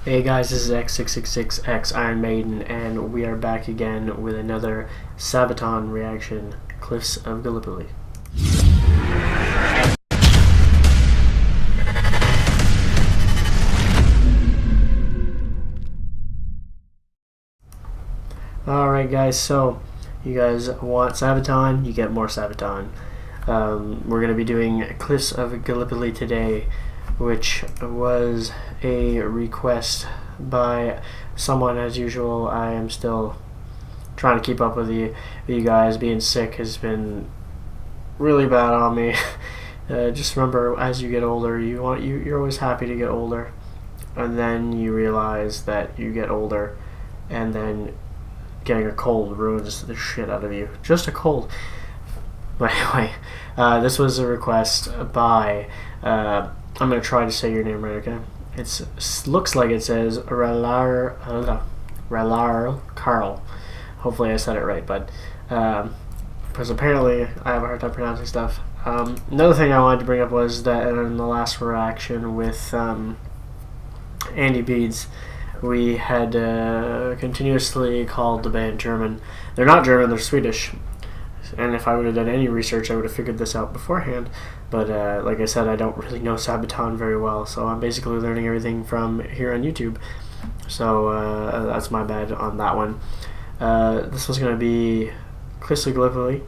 Hey guys, this is X666X Iron Maiden, and we are back again with another Sabaton reaction, Cliffs of Gallipoli. Alright guys, so you guys want Sabaton, you get more Sabaton. We're going to be doing Cliffs of Gallipoli today, which was a request by someone. As usual, I am still trying to keep up with you guys. Being sick has been really bad on me. Just remember, as you get older, you're always happy to get older, and then you realize that you get older, and then getting a cold ruins the shit out of you. Just a cold. But anyway, this was a request by, I'm going to try to say your name right, okay? It looks like it says Ralar Carl. Hopefully I said it right, but because apparently I have a hard time pronouncing stuff. Another thing I wanted to bring up was that in the last reaction with Andy Beads, we had continuously called the band German. They're not German, they're Swedish. And if I would have done any research, I would have figured this out beforehand. But like I said, I don't really know Sabaton very well, so I'm basically learning everything from here on YouTube. So that's my bad on that one. This was going to be Cliffs of Gallipoli.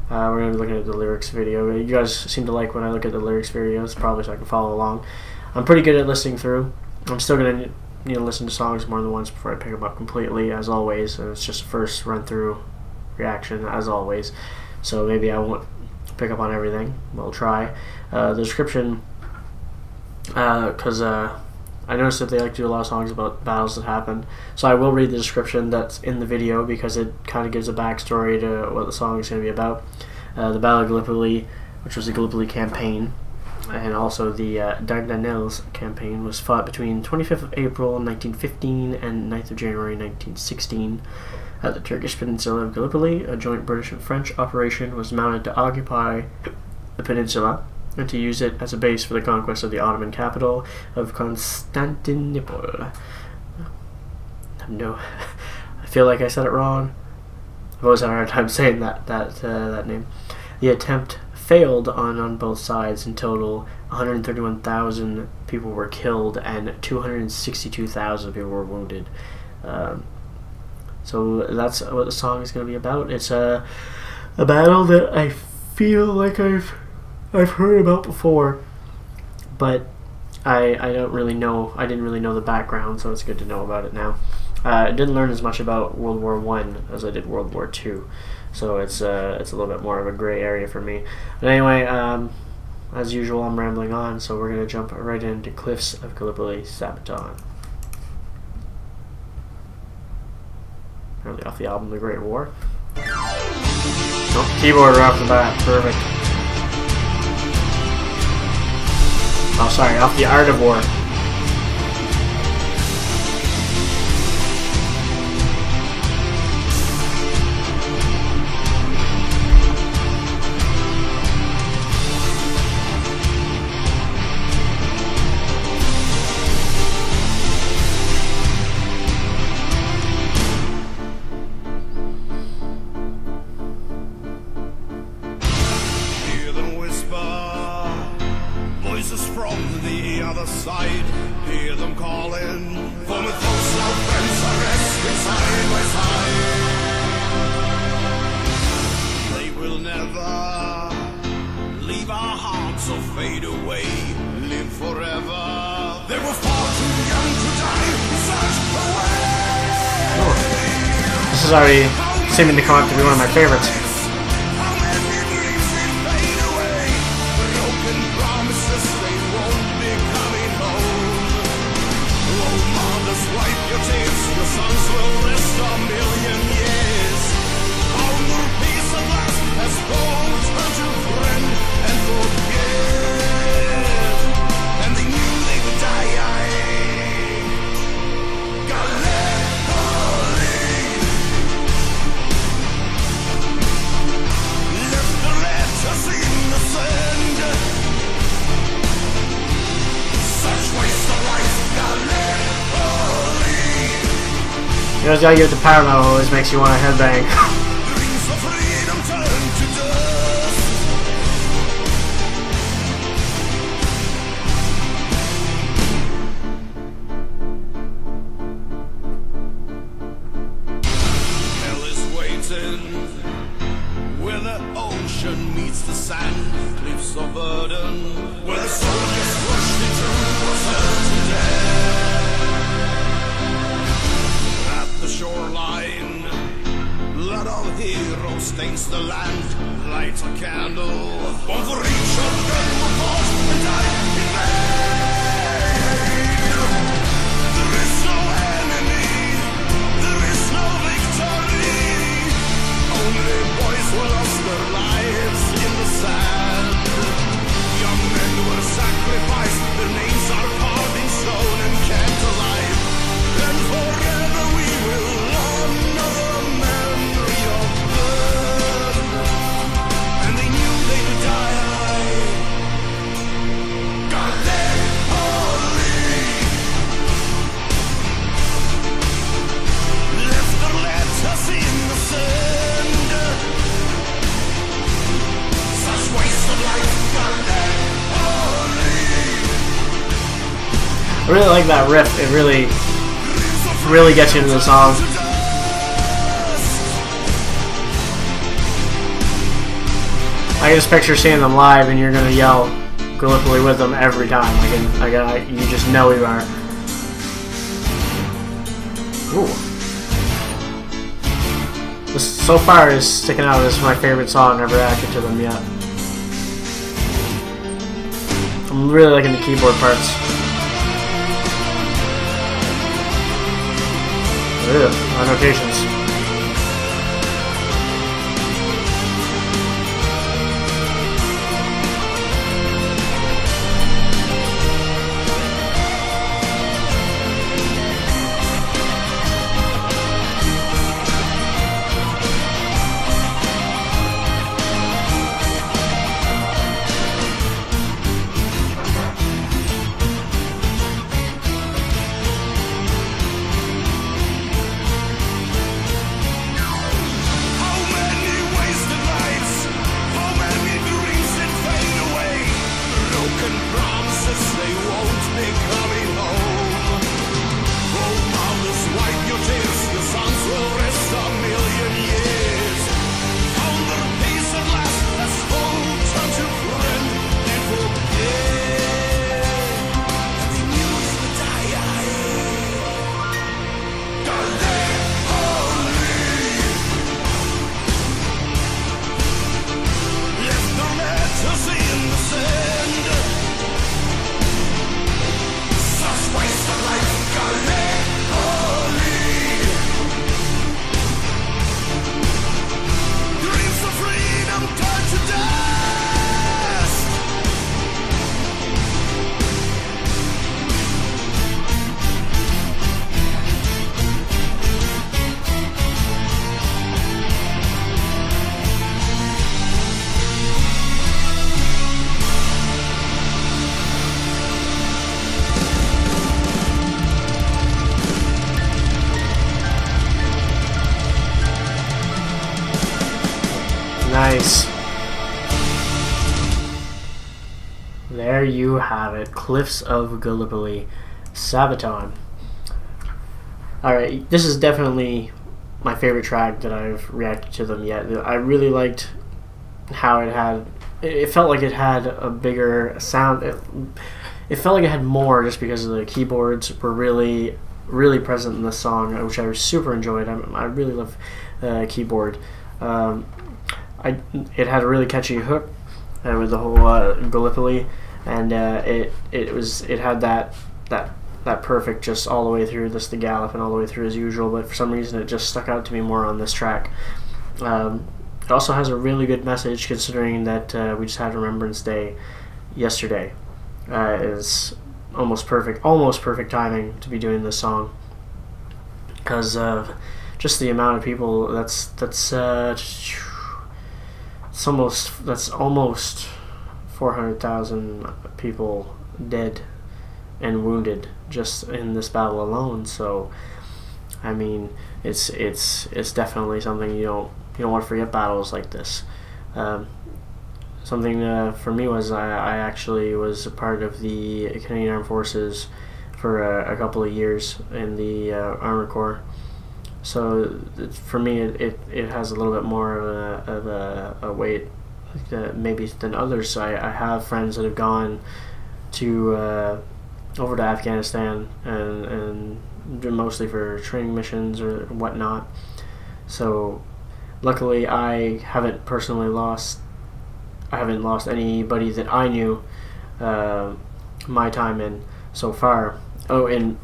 We're going to be looking at the lyrics video. You guys seem to like when I look at the lyrics videos, probably so I can follow along. I'm pretty good at listening through. I'm still going to need to listen to songs more than once before I pick them up completely, as always. And it's just a first run-through reaction, as always. So maybe I won't pick up on everything. We'll try. The description, because I noticed that they like to do a lot of songs about battles that happen. So I will read the description that's in the video, because it kind of gives a backstory to what the song is going to be about. The Battle of Gallipoli, which was the Gallipoli campaign, and also the Dardanelles campaign, was fought between 25th of April 1915 and 9th of January 1916. At the Turkish peninsula of Gallipoli, a joint British and French operation was mounted to occupy the peninsula and to use it as a base for the conquest of the Ottoman capital of Constantinople. No, I feel like I said it wrong. I've always had a hard time saying that name. The attempt failed on both sides. In total, 131,000 people were killed and 262,000 people were wounded. So that's what the song is going to be about. It's a battle that I feel like I've heard about before, but I don't really know. I didn't really know the background, so it's good to know about it now. I didn't learn as much about World War I as I did World War II, so it's a little bit more of a gray area for me. But anyway, as usual, I'm rambling on, so we're going to jump right into Cliffs of Gallipoli, Sabaton. Off the album The Great War. Oh, keyboard right off the bat, perfect. Oh, sorry, off the Art of War. From the other side, hear them calling for the close our friends are resting side by side. They will never leave our hearts or fade away, live forever. They were far too young to die in such a way. Oh. This is already seeming to come up to be one of my favorites. Such waste of life, Gallipoli. You always gotta give it the power metal, always makes you want to headbang. Dreams of freedom turn to dust. Hell is waiting where the ocean meets the sand, cliffs of burden, where the soul gets crushed into a certain death. At the shoreline, blood of heroes stains the land. Light a candle, one for each of them who fought and died in vain. There is no enemy, there is no victory. Only boys who lost their lives in the sand. Young men were sacrificed, their names are carved in stone and kept alive. And forever we will honor the memory of them. And they knew they would die. Gallipoli left their letters in the sand. Such waste of life, Gallipoli. I really like that riff. It really gets you into the song. I can just picture seeing them live, and you're gonna yell Gallipoli with them every time. You just know you are. Ooh. This so far is sticking out as my favorite song I've ever acted to them yet. I'm really liking the keyboard parts. Ew, annotations. Nice. There you have it. Cliffs of Gallipoli. Sabaton. Alright, this is definitely my favorite track that I've reacted to them yet. I really liked how it felt like it had a bigger sound. It felt like it had more just because of the keyboards were really present in the song, which I super enjoyed. I really love keyboard. It had a really catchy hook with the whole Gallipoli, and it had that perfect just all the way through, the gallop and all the way through as usual. But for some reason, it just stuck out to me more on this track. It also has a really good message, considering that we just had Remembrance Day yesterday. Is almost perfect timing to be doing this song, because just the amount of people that's almost 400,000 people dead and wounded just in this battle alone. So I mean, it's definitely something you don't want to forget battles like this. Um, Something for me was I actually was a part of the Canadian Armed Forces for a couple of years in the Armored Corps. So for me, it has a little bit more of a weight maybe than others. I have friends that have gone to over to Afghanistan and mostly for training missions or whatnot. So luckily, I haven't lost anybody that I knew my time in so far. Oh, in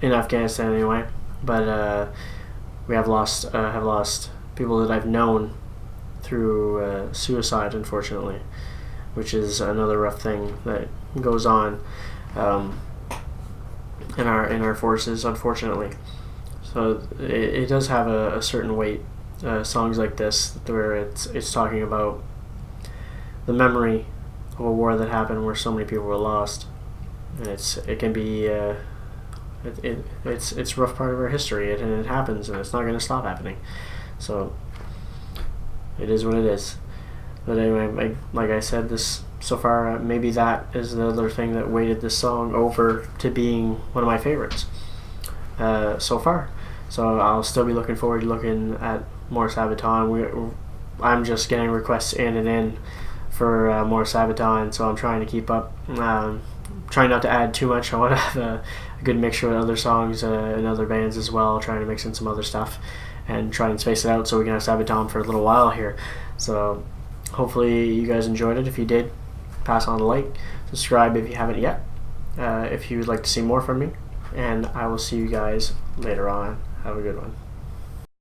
Afghanistan anyway. But we have lost people that I've known through suicide, unfortunately, which is another rough thing that goes on in our forces, unfortunately. So it does have a certain weight. Songs like this, where it's talking about the memory of a war that happened where so many people were lost, and it can be it's a rough part of our history, and it happens, and it's not going to stop happening. So it is what it is. But anyway, like I said, this so far maybe that is the other thing that weighted this song over to being one of my favorites so far. So I'll still be looking forward to looking at more Sabaton. I'm just getting requests in for more Sabaton, so I'm trying to keep up. Trying not to add too much. I want to have a good mixture with other songs and other bands as well, trying to mix in some other stuff and try and space it out so we can have Sabaton for a little while here. So hopefully you guys enjoyed it. If you did, pass on the like, subscribe if you haven't yet, if you would like to see more from me, and I will see you guys later on. Have a good one.